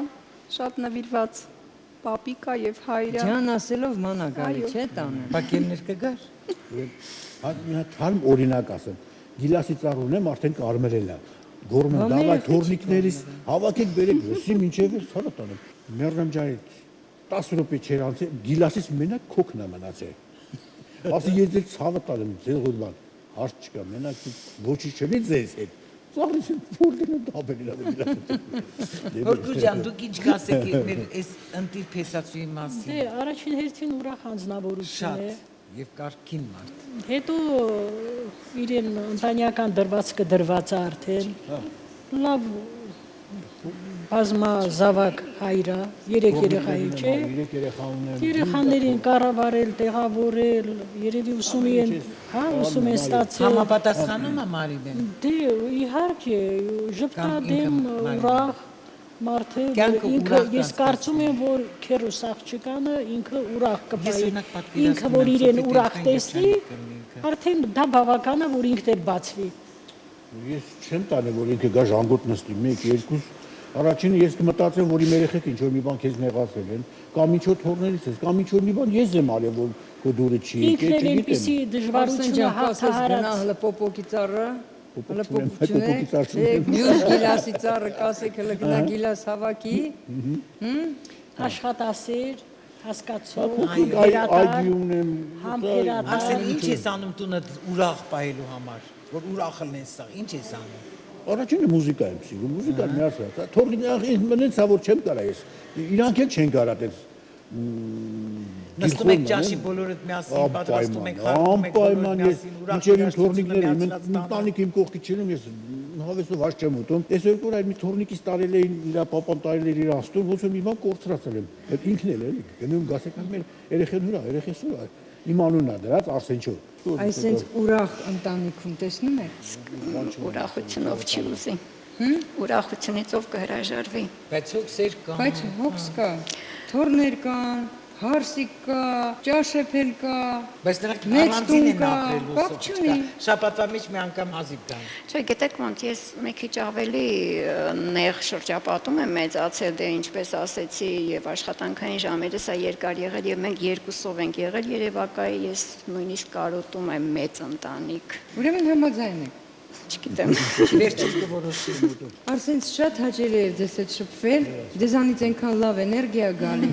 շատ նվիրված պապիկ է եւ հայր է։ Ջան ասելով մանա գալի չէ տանը։ Բակերներ կգար։ մի հատ թարմ օրինակ ասեմ։ Գիլասի ծառ ունեմ արդեն կարմրել է։ Գորմը Բա դավայ մեր թորնիկներից հավաքեք բերեք լսի մինչև սալատ անեմ։ Մեռնեմ ջարի 10 րոպե չեր անցել գիլասից մենակ քոքն է մնացել։ Ասի ես ձեր ցավը տալեմ ձեր հոդման հարց չկա մենակ ոչինչ չլի ձեզ հետ։ Ծառից որտեղ դաբել իրավիճակը։ Հորկու ջան, դուք ինչ կասեք մեր այս ընտիր փեսացուի մասին։ Դե առաջին հերթին ուրախ անձնավորություն է։ Շատ եւ կարգին մարդ։ Հետո իրեն ընտանեկան դրվածքը դրված է արդեն։ Լավ բազմազավակ հայրա, 3 երեխայի չէ։ 3 երեխա ունեմ։ Երեխաներին կառավարել, տեղավորել, երևի ուսումի են, հա, ուսում են ստացել։ Համապատասխանում է Մարինեն։ Դե իհարկե, ժպտադեմ, Կամ ինքը ուրախ մարդ է, Կյանքը ինքը ուրախ ես կարծում եմ, որ քերուս աղջկանը ինքը ուրախ Ես կպայի։ օրինակ պատկերացնում Ինքը որ եմ իրեն Սոֆի ուրախ Տերտեն տեսնի, երջանիկ արդեն դա բավական է, որ ինքն էլ բացվի։ Ես չեմ տալի որ ինքը գա ժանգոտ նստի 1 2 Առաջինը ես կմտածեմ որ իմ երեխեք ինչ որ մի բան քեզ նեղացել են կամ ինչ որ թորներից ես կամ ինչ որ մի բան ես եմ արել որ քո դուրը չի Ինքն էլ այնպեսի դժվարությունը հաղթահարած։ հələ պոպոկի ծառը, հələ Պոպոկի ծառ պոպոկի չունեմ։ մյուս գիլասի ծառը կասեք հələ գնա գիլաս հավաքի։ Աշխատասեր, հասկացող, այգի ունեմ համբերատար։ Ասեն ինչ ես անում տունը ուրախ պահելու համար, որ ուրախ լինես սա, ինչ ես անում։ Առաջինը մուզիկա եմ սիրում, մուզիկան միացած, թողնի մնաց որ չեմ կարա ես։ Իրանք էլ չեն կարա այդպես Նստում եք ճաշի բոլորդ միասին, պատրաստում եք, խաղում եք բոլորդ անպայման ես միասին, ուրախ ինչեր իմ երաժշտությունը թորնիկները միացրած տանը։ ընտանիք իմ կողքի չելում ես հավեսով հաշ չեմ ուտում։ Այսօր որ այդ մի թորնիկից տարել էին իր պապան տարել էր իր աստուն, ոնց որ մի բան կորցրացել եմ։ Այդ ինքն էլ էլի, գնում գասեկան մեր երեխեն ուրա, երեխես ուրա։ Իմ անունն է դրած Արսենչո։ Այսինքն ուրախ ընտանիքում տեսնում եք։ Ուրախությունով չի ուզի։ Ուրախությունից ով կհրաժարվի։ Բայց հոգսեր կան։ Բայց հոգս կա, թորներ կան, հարսիկ կա, ճաշեփել կա, Բայց նրանք մեծ առանձին տուն են կա, ապրել բաք չունի։ շաբաթվա մեջ մի անգամ հազիվ կան։ Չէ, գիտեք ոնց ես մի քիչ ավելի նեղ շրջապատում եմ մեծացել, դե ինչպես ասեցի, եւ աշխատանքային ժամերը սա երկար եղել եւ մենք երկուսով ենք եղել Երևակայի, ես նույնիսկ կարոտում եմ մեծ ընտանիք։ Ուրեմն համաձայն եք։ Չգիտեմ։ Վերջից կորոշի։ Արսեն շատ հաճելի է ձեզ հետ շփվել, ձեզանից այնքան լավ էներգիա գալի։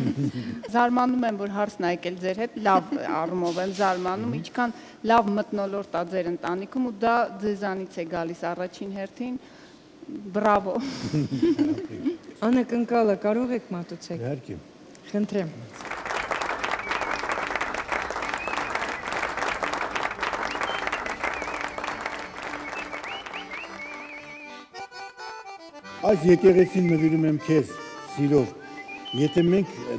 Զարմանում եմ, որ հարցն ա եկել ձեր հետ, լավ առումով եմ զարմանում, ինչքան լավ մթնոլորտ ա ձեր ընտանիքում ու դա ձեզանից է գալիս առաջին հերթին։ Բրավո։ Անակնկալը կարող եք մատուցեք։ Իհարկե։ Խնդրեմ։ Այս եկեղեցին նվիրում եմ քեզ սիրով։ Եթե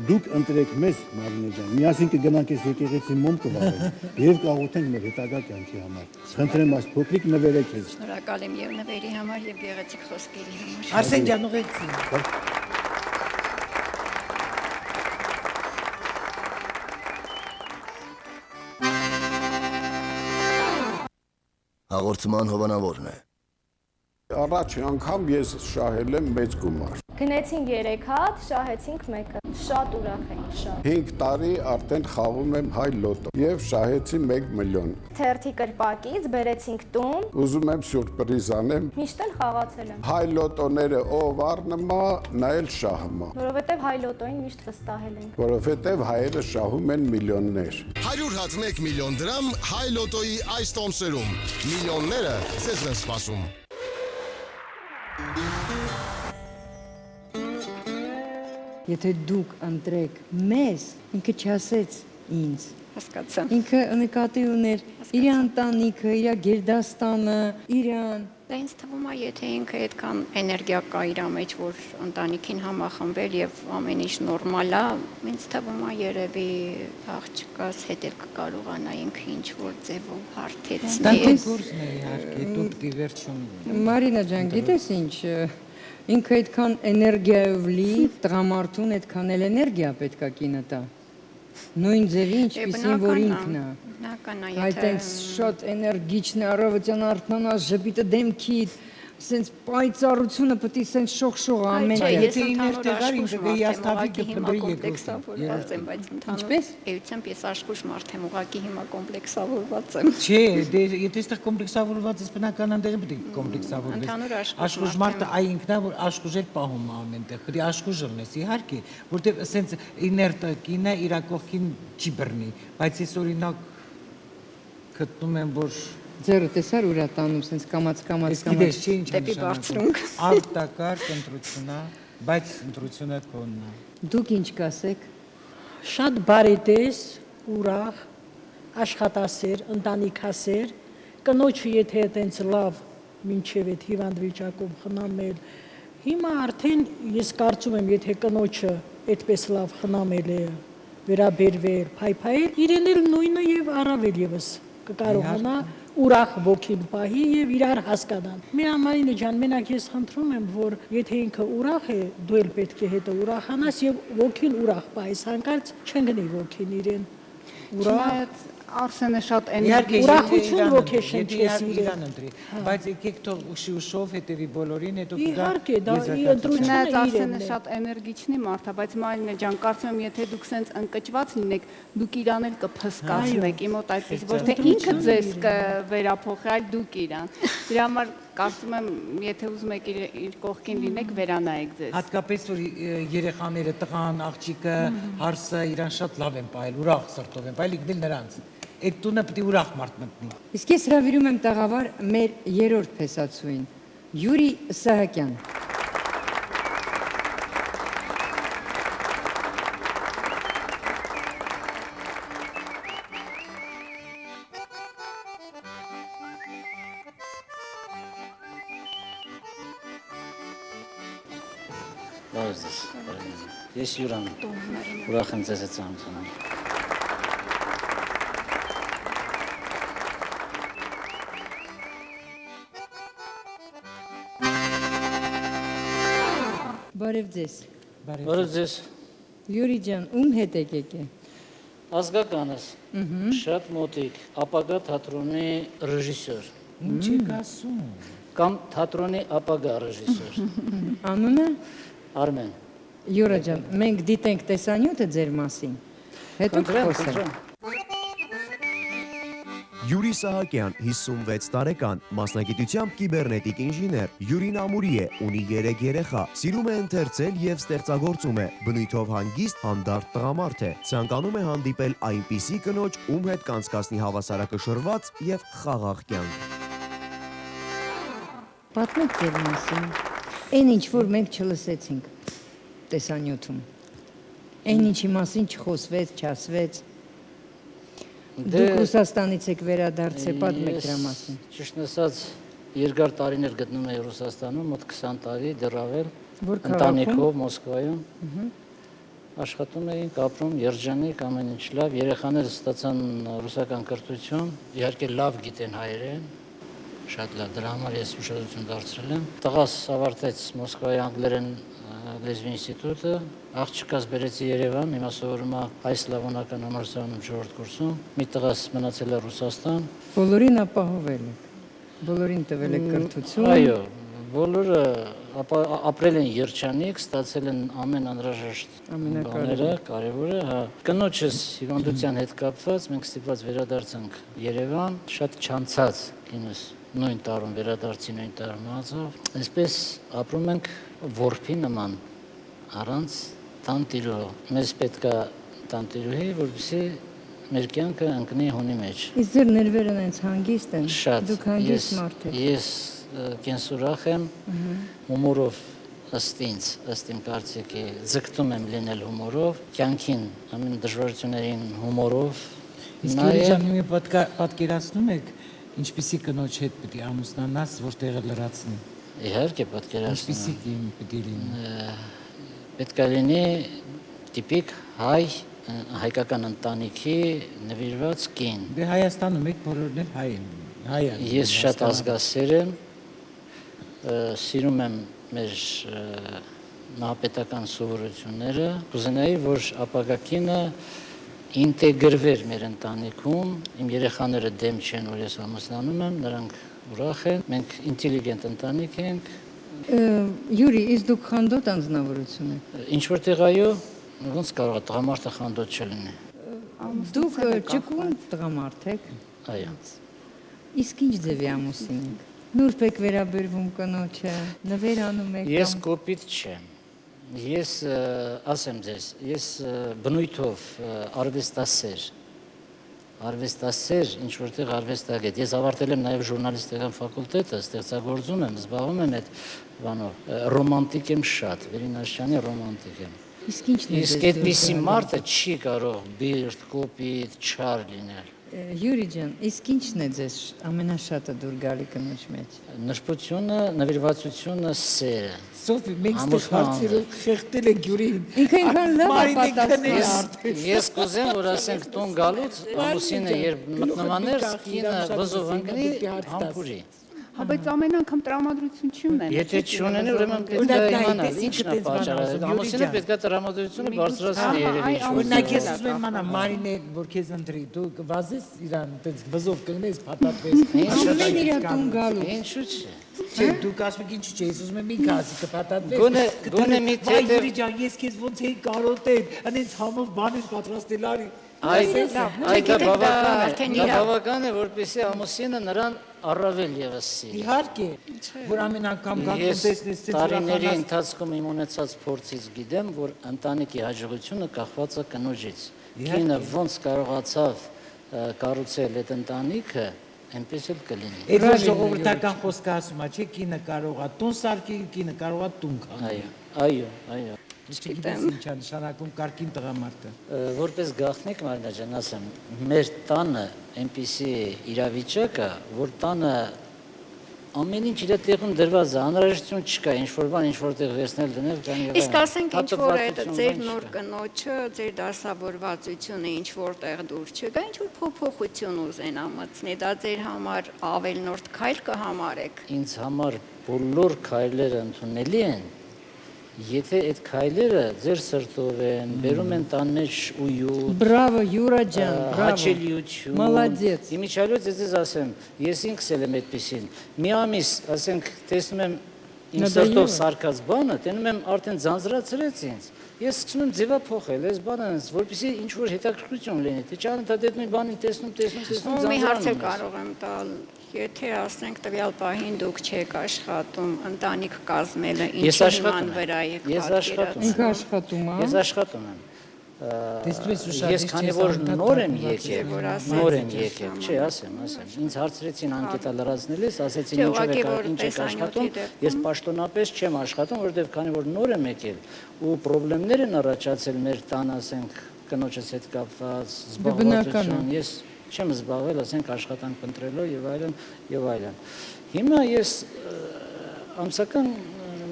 դուք ընտրեք մեզ, Մարինե ջան, միասին կգնանք այս եկեղեցի մոմ կվարենք եւ կաղոթենք մեր հետագա կյանքի համար։ Խնդրեմ այս փոքրիկ նվերը քեզ։ Շնորհակալ եմ եւ նվերի համար եւ գեղեցիկ խոսքերի համար։ Արսեն ջան, ուղեկցի։ Հաղորդման հովանավորն է։ Առաջ անգամ ես շահել եմ մեծ գումար։ Գնեցինք 3 հատ, շահեցինք 1-ը։ Շատ ուրախ ենք, շատ։ 5 տարի արդեն խաղում եմ հայ լոտո եւ շահեցի 1 միլիոն։ Թերթի կրպակից բերեցինք տուն։ Ուզում եմ սյուրպրիզ անեմ։ Միշտ էլ խաղացել եմ։ Հայ լոտոները ով առնումա, նա էլ շահումա։ Որովհետև հայ լոտոին միշտ վստահել ենք։ Որովհետեւ հայերը շահում են միլիոններ։ 100 հատ 1 միլիոն դրամ հայ լոտոյի այս տոմսերում։ Միլիոնները ձեզ են սպասում։ Եթե դուք ընտրեք մեզ, ինքը չասեց ինձ։ Հասկացա։ Ինքը նկատի ուներ իր ընտանիքը, իր գերդաստանը, իրան։ Դա ինձ թվում է, եթե ինքը այդքան էներգիա կա իր մեջ, որ ընտանիքին համախմբել եւ ամեն ինչ նորմալ է, ինձ թվում է երևի աղջկաս հետ էլ կկարողանա ինքը ինչ որ ձևով հարթեցնել։ Դա կուրսն է իհարկե, դուք դիվերսիոն։ Մարինա ջան, գիտես ինչ, ինքը այդքան էներգիայով լի, տղամարդուն այդքան էլ էներգիա պետք է կինը տա։ Նույն ձևի ինչպիսին որ ինքն է։ Այդ այնց շատ էներգիչն է, առավոտյան արթնանաս, ժպիտը դեմքիդ, սենց պայծառությունը պետք է սենց շողշող ամեն տեղ։ Եթե իներ տեղար ինքը վեյաստավի կփնդրի կոմպլեքսավորված եմ, բայց ընդհանուր էությամբ ես աշխուժ մարդ եմ, ուղղակի հիմա կոմպլեքսավորված եմ։ Չէ, դե եթե այստեղ կոմպլեքսավորված ես բնական ընդեղը պետք է կոմպլեքսավորվես։ Աշխուժ մարդը այ ինքնա որ աշխուժել պահում է ամենտեղ, պետք է աշխուժ լինես, իհարկե, որտեղ սենց իներտ կինը իր կողքին չի բռնի, բայց ես օրինակ գտնում եմ որ ձերը տեսար ուրա տանում սենց կամաց դեպի բարձրունք արտակարգ ընտրությունա, բայց ընտրությունը կոնն է։ Դուք ինչ կասեք։ Շատ բարետես, ուրախ, աշխատասեր, ընտանիքասեր, կնոջը եթե այտենց լավ մինչև այդ հիվանդ վիճակում խնամել, հիմա արդեն ես կարծում եմ, եթե կնոջը այդպես լավ խնամել է, վերաբերվել, փայփայել, իրեն էլ նույնը եւ առավել եւս կկարողանա ուրախ ոգին պահի եւ իրար հասկանան։ Մարինե ջան, մենակ ես խնդրում եմ, որ եթե ինքը ուրախ է, դու էլ պետք է հետո ուրախանաս եւ ոգին ուրախ պահես, հանկարծ չընկնի ոգին իրեն։ Ուրախ Արսենը շատ ուրախություն ոգեշնչես իրան ընտրի, բայց եկեք թող ուշով հետևի բոլորին, հետո իհարկե դա ընտրությունը Արսենը շատ էներգիչնի մարդ է, բայց Մարինե ջան, կարծում եմ, եթե դուք սենց ընկճված լինեք, դուք իրան էլ կփսկացնեք, իմ մոտ այդպես, ոչ թե ինքը ձեզ կվերափոխի, այլ դուք իրան։ Դրա համար կարծում եմ, եթե ուզում եք իր կողքին լինեք, վերանայեք ձեզ։ Հատկապես որ երեխաները, տղան, աղջիկը, հարսը իրան շատ լավ են պահել, ուրախ սրտով են պահել, իգնել նրանց։ Այդ տունը պետք է ուրախ մարդ մտնի։ Իսկ ես հրավիրում եմ տաղավար մեր երրորդ փեսացուին, Յուրի Սահակյան։ Բարև ձեզ։ Ես Յուրան, ուրախ եմ ձեզ հետ ծանոթանալ։ Բարև ձեզ։ Բարև ձեզ։ Յուրի ջան, ում հետ եք եկել։ ազգականս, շատ մոտիկ, ապագա թատրոնի ռեժիսոր։ Ինչ եք ասում։ Կամ թատրոնի ապագա ռեժիսոր։ Անունը Արմեն։ Յուրա ջան, մենք դիտենք տեսանյութը ձեր մասին։ Հետո կխոսենք։ Յուրի Սահակյան, 56 տարեկան, մասնագիտությամբ կիբեռնետիկ ինժեներ, Յուրին ամուրի է, ունի 3 երեխա, սիրում է ընթերցել և ստեղծագործում է, բնույթով հանգիստ, հանդարտ տղամարդ է, ցանկանում է հանդիպել այնպիսի կնոջ, ում հետ կանցկացնի հավասարակշռված և խաղաղ կյանք։ Պատմեք ձեր մասին, այն ինչ որ մենք չլսեցինք տեսանյութում, այն ինչի մասին չխոսվեց, չասվեց, դուք Ռուսաստանից եք վերադարձել, պատմեք դրա մասին։ Ճիշտ ասած, երկար տարիներ գտնում էի Ռուսաստանում, մոտ 20 տարի դեռավել, ընտանիքով Մոսկվայում, աշխատում էինք, ապրում, երջանիկ, ամեն ինչ լավ, երեխաները ստացան ռուսական կրթություն, իհարկե լավ գիտեն հայերեն, շատ լավ, դրա համար ես ուշադրություն դարձրել եմ։ Տղաս ավարտեց Մոսկվայի անգլերեն լեզվի ինստիտուտը, աղջկաս բերեցի Երևան, հիմա սովորում է հայ սլավոնական համալսարանում 4-րդ կուրսում, մի տղաս մնացել է Ռուսաստան։ Բոլորին ապահովել եք, բոլորին տվել եք կրթություն։ Այո, բոլորը ապրել են երջանիկ, ստացել են ամեն անհրաժեշտ բաները, կարևորը, հա։ Կնոջս հիվանդության հետ կապված մենք ստիպված վերադարձանք Երևան, շատ չանցած կինս նույն տարում վերադարձի նույն տարում մահացավ։ Այսպես ապրում ենք որբի նման, առանց տանտիրու։ Մեզ պետք է տանտիրուհի, որպեսզի մեր կյանքը ընկնի հունի մեջ։ Իսկ ձեր ներվերը հենց հանգիստ են։ Շատ։ Դուք հանգիստ մարդ եք։ Ես կենսուրախ եմ, հումորով ըստ ինձ, ըստ իմ կարծիքի, ձգտում եմ լինել հումորով, կյանքին ամեն դժվարություններին հումորով։ Իսկ Յուրի ջան, մի պատկերացնում եք, ինչպիսի կնոջ հետ պետք է ամուսնանաս, որ տեղը լրացնի։ Իհարկե պատկերացնում եմ։ Ինչպիսի կին պետք է լինի։ Պետք է լինի տիպիկ հայ, հայկական ընտանիքի նվիրված կին։ Դե Հայաստանում եք բոլորն էլ հայ են։ Ես շատ ազգասեր եմ, սիրում եմ մեր նահապետական սովորությունները, կուզենայի, որ ապագա կինը ինտեգրվեր մեր ընտանիքում, իմ երեխաները դեմ չեն, որ ես ամուսնանում եմ, նրանք ուրախ են, մենք ինտելիգենտ ընտանիք ենք։ Յուրի, իսկ դուք խանդոտ անձնավորություն եք։ Ինչ-որ տեղ այո, ոնց կարող է տղամարդը խանդոտ չլինի։ Դուք ճկուն տղամարդ եք։ Այո։ Իսկ ինչ ձևի ամուսին եք։ Նուրբ եք վերաբերվում կնոջը, նվեր անում եք։ Ես կոպիտ չեմ։ Ես ասեմ ձեզ, ես բնույթով արվեստասեր, ինչ որտեղ արվեստագետ։ Ես ավարտել եմ նաև ժուրնալիստական ֆակուլտետը, ստեղծագործում եմ, զբաղվում եմ այդ բանով։ Ռոմանտիկ եմ շատ, Վերինաշյանի ռոմանտիկ եմ։ Իսկ այդպիսի մարդը չի կարող բիրտ, կոպիտ, չար լինել։ Յուրի ջան, իսկ ինչն է ձեզ ամենաշատը դուր գալի կնոջ մեջ։ Նրբությունը, նվիրվածությունը, սերը։ Սոֆի, մենք ստեղ հարցերով խեղդել ենք Յուրին։ Ինքը ինքան լավ է պատասխանել։ Ես կուզեմ, որ ասենք տուն գալուց, ամուսինը երբ մտնամաներ, կինը վզով ընկնի, համբուրի։ Հա, բայց ամեն անգամ տրամադրություն չի ունեն։ Եթե չունենի, ուրեմն պետք է իմանալ, ինչն է պատճառը։ Ամուսինը պետք է տրամադրությունը բարձրացնի երևի ինչ-որ։ Օրինակ ես ուզում եմ իմանալ Մարինե, որ քեզ ընտրի, դու կվազես իրան, այդպես վզով կգնես, փաթաթվես։ Ամեն իր տուն գալու։ Ինչու՞ չէ։ Չէ, դու ասում ինչ չէ, ես ուզում եմ մի գազի կփաթաթվես։ Գոնե մի թեթև։ Յուրի ջան, ես քեզ ոնց էի կարոտել, անենց համով բան ես պատրաստել արի։ Այդ բավական է, որպեսզի ամուսինը նրան առավել ևս սիրի։ Իհարկե, որ ամեն անգամ գալու տեսնես ես տարիների ընթացքում իմ ունեցած փորձից գիտեմ, որ ընտանիքի հաջողությունը կախված է կնոջից։ Կինը ոնց կարողացավ կառուցել այդ ընտանիքը, այնպես էլ կլինի։ Այդ ժողովրդական խոսքը ասում է, չէ, կինը կարող է տուն սարքի, կինը կարող է տուն քանդի։ Այո։ Չգիտեմ ինչ է նշանակում կարգին տղամարդը։ Որպես գաղտնիք Մարինա ջան ասեմ, մեր տանը այնպիսի իրավիճակ է, որ տանը ամեն ինչ իր տեղում դրված է, անհրաժեշտություն չկա, ինչ-որ բան, ինչ-որ տեղ վերցնել դնել կան եւ այլն։ Իսկ ասենք ինչ-որ այդ ձեր նոր կնոջը, ձեր դասավորվածությունը ինչ-որ տեղ դուր չգա, ինչ-որ փոփոխություն ուզենա մտցնի, դա ձեր համար ավելնորդ քայլ կհամարեք։ Ինձ համար բոլոր քայլերը ընդունելի են, Եթե այդ քայլերը ձեր սրտով են, բերում են տան մեջ ույուտ, Բրավո, Յուրա ջան, բրավո։ հաճելիություն։ Մալադեց։ Իմիջիալոց ես ասեմ, ես ինքս էլ եմ այդպեսին։ Մի ամիս, ասենք, տեսնում եմ իմ սրտով սարկած բանը, տենում եմ արդեն ձանձրացրեց ինձ։ Ես սկսում եմ ձևափոխել այս բանը, որպեսզի ինչ որ հետաքրքրություն լինի։ Թե չանընդհատ այդ նույն բանին տեսնում, Մի հարց կարող եմ տալ, եթե ասենք տվյալ պահին դուք չեք աշխատում, ընտանիք կազմելը ինչի հիման վրա եք պատկերացնում։ Ինքը աշխատում է։ Ես աշխատում եմ։ Ես քանի որ նոր եմ եկել, չի ասեմ, ինձ հարցրեցին անկետա լրացնելիս, ասեցին ինչով եք ինչ եք աշխատում, ես պաշտոնապես չեմ աշխատում, որովհետև քանի որ նոր եմ եկել ու խնդիրներ են առաջացել մեր տան, ասենք, կնոջս հետ կապված զբաղվածություն, ես չեմ զբաղվել, ասենք, աշխատանք ընտրելով եւ այլն։ Հիմա ես ամսական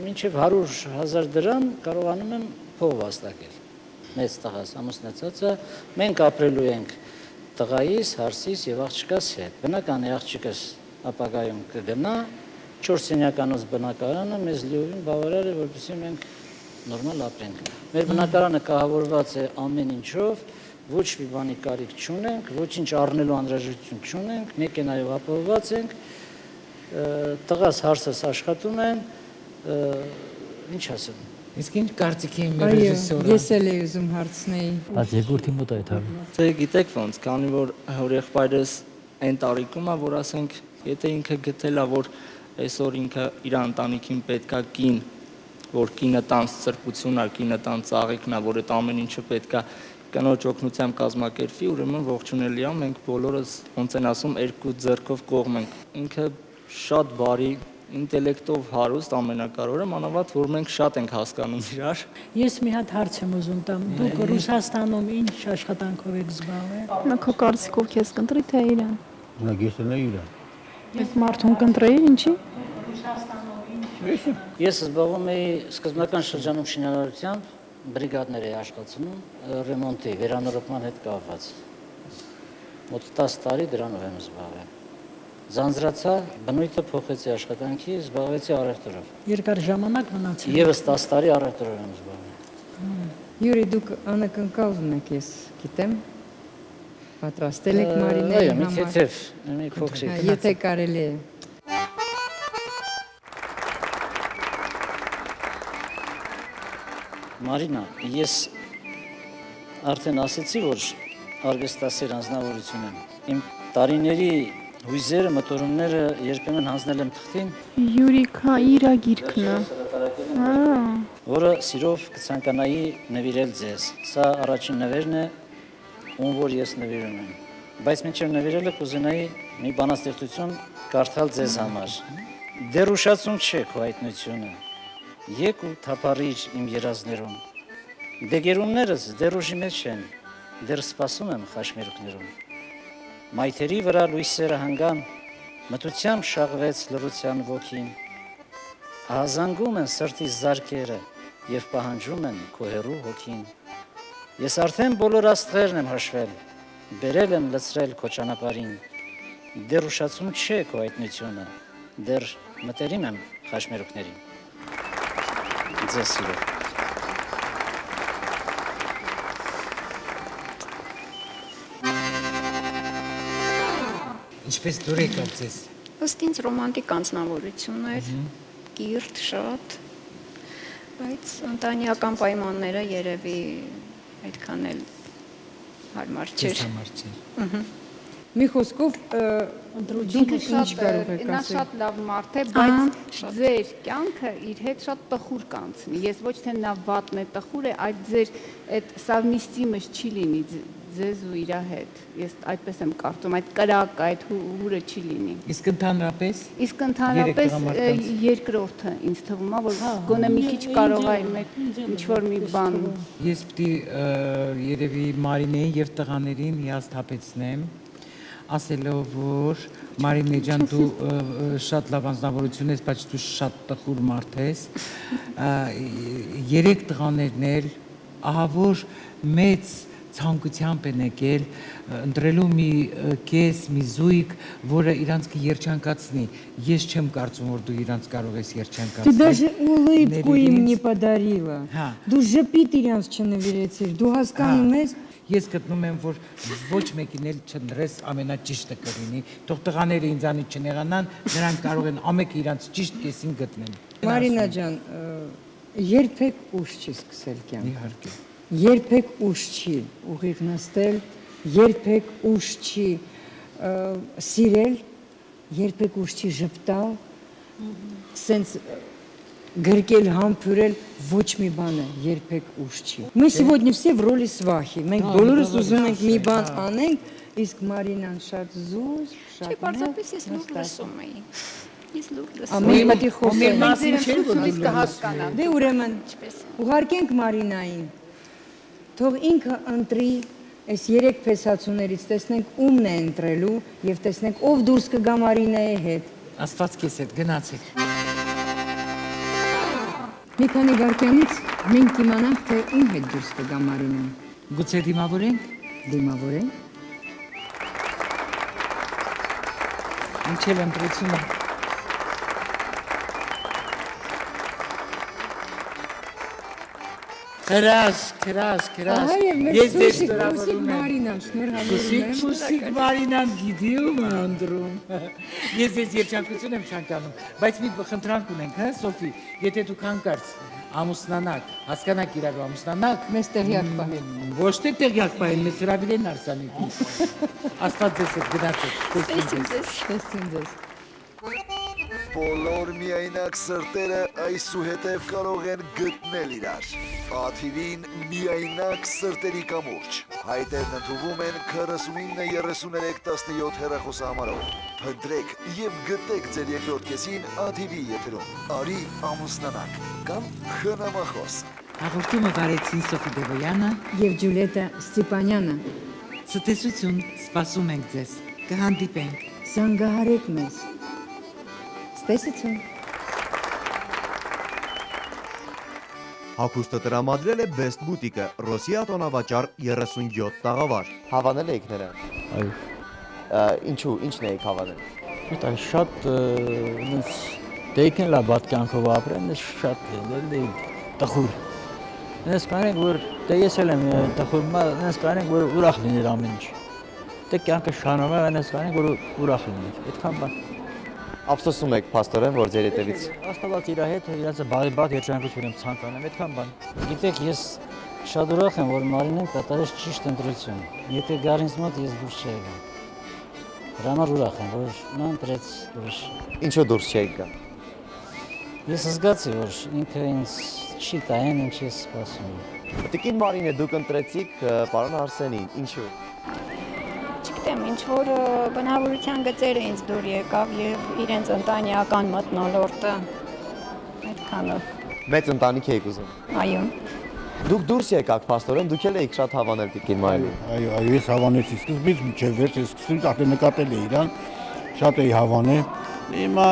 մինչև 100,000 դրամ կարողանում եմ փող վաստակել։ Մեծ տղաս ամուսնացածը, մենք ապրելու ենք տղայիս, հարսիս եւ աղջկաս հետ։ Բնական է աղջիկս ապագայում կգնա 4 սենյականոց բնակարանը, մեզ լիովին բավարար է, որպեսզի մենք նորմալ ապրենք։ Մեր բնակարանը կահավորված է ամեն ինչով, ոչ մի բանի կարիք չունենք, ոչինչ առնելու անհրաժեշտություն չունենք, մեքենայով ապահովված ենք, տղաս հարսս աշխատում են, ինչ ասեմ։ Իսկ ինչ կարծիքի եմ ռեժիսորը։ Ես էլ եմ ուզում հարցնեի։ Բայց երկրորդի մոտ այդ հավը։ Դե գիտեք ոնց, քանի որ հորեղբայրս այն տարիքում է, որ ասենք, եթե ինքը գտել է, որ այսօր ինքը իր ընտանիքին պետքա կին, որ կինը տան սրբությունն է, կինը տան ծաղիկն է, որ այդ ամեն ինչը պետքա կնոջ օգնությամբ կազմակերպվի, ուրեմն ողջունելի է, մենք բոլորս ոնց են ասում, երկու ձեռքով կողմ ենք։ Ինքը շատ բարի ինտելեկտով հարուստ ամենակարևորը, մանավանդ որ մենք շատ ենք հասկանում իրար։ Ես մի հատ հարց եմ ուզում տամ։ Դուք Ռուսաստանում ինչ աշխատանքով եք զբաղվել։ Նա քո կարծիքով քեզ կընտրի թե իրան։ Նա գեսել է իրան։ Այդ մարդուն կընտրեի ինչի։ Ես զբաղվում էի սկզբնական շրջանում շինարարությամբ, բրիգադներ էի աշխատում, ռեմոնտի, վերանորոգման հետ կապված։ Մոտ 10 տարի դրանով եմ զբաղվել։ Ձանձրացա, բնույթը փոխեցի աշխատանքի, զբաղվեցի առևտրով։ Երկար ժամանակ մնացել։ Եվս 10 տարի առևտրով եմ զբաղվել։ Յուրի, դուք անակնկալ ունեք, ես գիտեմ։ Պատրաստել եք Մարինեի համար։ Այո, մի թեթև, մի փոքրիկ։ Եթե կարելի է։ Մարինա, ես արդեն ասեցի, որ արվեստասեր անձնավորություն եմ։ Իմ տարիների հույզերը, մտորումները երբեմն հանձնել եմ թղթին։ Յուրիկա իրա գիրքն է։ Որը սիրով կցանկանայի նվիրել ձեզ։ Սա առաջին նվերն է, ում որ ես նվիրում եմ։ Բայց մինչև նվիրելը կուզենայի մի բանաստեղծություն կարդալ ձեզ համար։ Դեռ ուշացում չէ քո հայտնությունը։ Եկ ու թափառիր իմ երազներում։ Դեգերումներս դեռ ուժի մեջ են, դեռ սպասում եմ խաշմերուկներում։ Մայթերի վրա լույսերը հանգան, մթությամբ շաղվեց լռության ոգին։ Ահազանգում են սրտիս զարկերը և պահանջում են քո հեռու հոգին։ Ես արդեն բոլոր աստղերն եմ հաշվել, բերել եմ լցրել քո ճանապարհին։ Դեռ ուշացում չէ քո հայտնությունը, դեռ մտերիմ եմ խաշմերուկներին։ Ձեզ սիրով։ Ինչպես դուր եկավ ձեզ։ Ըստ ինձ ռոմանտիկ անձնավորություն էր, կիրթ շատ, բայց ընտանեկան պայմանները երևի այդքան էլ հարմար չէր։ Մի խոսքով դուք ինչ կարող եք նա ասել։ շատ լավ մարդ է, բայց ձեր կյանքը իր հետ շատ տխուր կանցնի։ Ես ոչ թե նա վատն է, տխուր է, այլ ձեր այդ սավնիստիմը չի լինի ձեզ ու իր հետ։ Ես այդպես եմ կարծում, այդ կրակը, այդ հուրը չի լինի։ Իսկ ընդհանրապես երկրորդը ինձ թվում է, որ գոնե մի քիչ կարող է ինչ որ մի բան։ Ես պիտի երևի Մարինեին եւ տղաներին հիասթափեցնեմ, ասելով որ Մարինե ջան դու շատ լավ անձնավորություն ես, բայց դու շատ տխուր մարդ ես։ 3 տղաներն էլ ահա որ մեծ ցանկությամբ են եկել ընտրելու մի կես, մի զույգ, որը իրանց կերջանկացնի։ Ես չեմ կարծում, որ դու իրանց կարող ես Ты երջանկացնել։ даже улыбку им Ներիրինից- не подарила. Հա։ Դու ժպիտ իրանց չնվիրեցիր։ Դու հասկանում ես, Ես գտնում եմ, որ ոչ մեկին էլ չնդրես ամենաճիշտը կլինի։ Թող տղաները ինձանից չնեղանան, նրանք կարող են ամենը իրանց ճիշտ կեսին գտնել։ Մարինա ջան, երբեք ուշ չի սկսել կյանք։ Իհարկե։ Երբեք ուշ չի ուղիղ նստել, երբեք ուշ չի սիրել, երբեք ուշ չի ժպտալ, սենց գրկել, համբուրել, ոչ մի բանը երբեք ուշ չի։ Мы сегодня все в роли свахи։ Մենք բոլորս ուզում ենք մի բան անենք, իսկ Մարինան շատ զուսպ, Չէ, շատ պարզապես ես լուր լսում էի։ Ես լուր լսում Ամեն մտի խոսել։ մասին չէ, որ Ցույց կհասկանան։ Դե ուրեմն ուղարկենք Մարինային։ Թող ինքը ընտրի այս 3 փեսացուներից, տեսնենք ումն է ընտրելու եւ տեսնենք ով դուրս կգա Մարինայի հետ։ Աստված քեզ հետ գնացեք։ Մի քանի վայրկյանից մենք կիմանանք, թե ում հետ դուրս կգա Մարինան։ Գուցե դիմավորենք։ Դիմավորենք։ Ինչել ընտրությունը։ Քրաս։ Այո, մեր Ես ձեզ Սուսիկ շնորհավորում եմ։ Մարինան, շնորհավորում Սուսիկ Մարինան գիտի ում է ընտրում։ Ես ձեզ երջանկություն եմ ցանկանում, բայց մի խնդրանք ունենք, հա, Սոֆի, եթե դուք հանկարծ ամուսնանաք, հասկանաք իրար ամուսնանաք, մեզ տեղյակ պահեն։ Ոչ թե տեղյակ պահեն, մեզ հրավիրեն արձանիկի։ Աստված ձեզ հետ գնացեք։ Տեսնեմ ձեզ։ Բոլոր միայնակ սրտերը այսուհետև կարող են գտնել իրար։ Աթիվին միայնակ սրտերի կամուրջ։ Հայտերն ընդուվում են 493317 հեռախոսահամարով։ Փնտրեք եւ գտեք ձեր երկրորդ կեսին Աթիվի եթերում։ Արի ամուսնանաք կամ խնամախոս։ Հաղորդումը վարեցին Սոֆի Դևոյանը եւ Ջուլիետա Ստեփանյանը։ Ցտեսություն, սպասում ենք ձեզ։ Կհանդիպենք։ Զանգահարեք մեզ։ Տեսություն։ Հագուստը տրամադրել է Best Boutique-ը, Ռոսիա տոնավաճառ 37 տաղավար։ Հավանել եք նրան։ Այո։ Ինչու, ինչն եք հավանել։ Դա շատ ինձ դեքն լա բադ կյանքով ապրեն, շատ էլի տխուր։ Ինձ կանենք որ դե ես էլ եմ տխուր, ինձ կանենք որ ուրախ լիներ ամեն ինչ։ Դե կյանքը շարունակում է, ինձ կանենք որ ուրախ լիներ։ Այդքան բան։ Ափսոսում եք փաստորեն, որ ձեր հետևից Աստված իր հետ իրաց բարի երջանկություն եմ ցանկանում, այդքան բան։ Գիտեք, ես շատ ուրախ եմ, որ Մարինեն կատարեց ճիշտ ընտրություն։ Եթե գար ինձ մոտ, ես դուրս չէի գա։ Դրա համար ուրախ եմ, որ նա ընտրեց ուրիշ։ ինչու դուրս չեք գա։ Ես զգացի, որ ինքը ինձ չի տա այն, ինչ ես սպասում եմ։ Տիկին Մարինե, դուք ընտրեցիք պարոն Արսենին, ինչու։ Չգիտեմ, ինչ որ բնավորության գծերը ինձ դուր եկավ եւ իրենց ընտանեկան մթնոլորտը այդքանը։ Մեծ ընտանիք եք ուզում։ Այո։ Դուք դուրս եկաք փաստորեն, դուք էլ եք շատ հավանել տիկին Մարինին։ Այո, ես հավանեցի սկզբից մինչև վերջ, ես սկզբից արդեն նկատել էի իրան, շատ էի հավանել։ Հիմա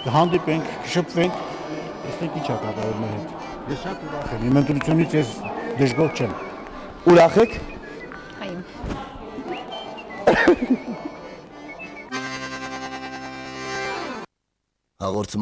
կհանդիպենք, կշփվենք, տեսնենք ինչ է կատարվում մեր հետ։ Ես շատ ուրախ եմ, իմ ընտրությունից ես դժգոհ չեմ։ Ուրախ եք։ Այո։ Հաղորդում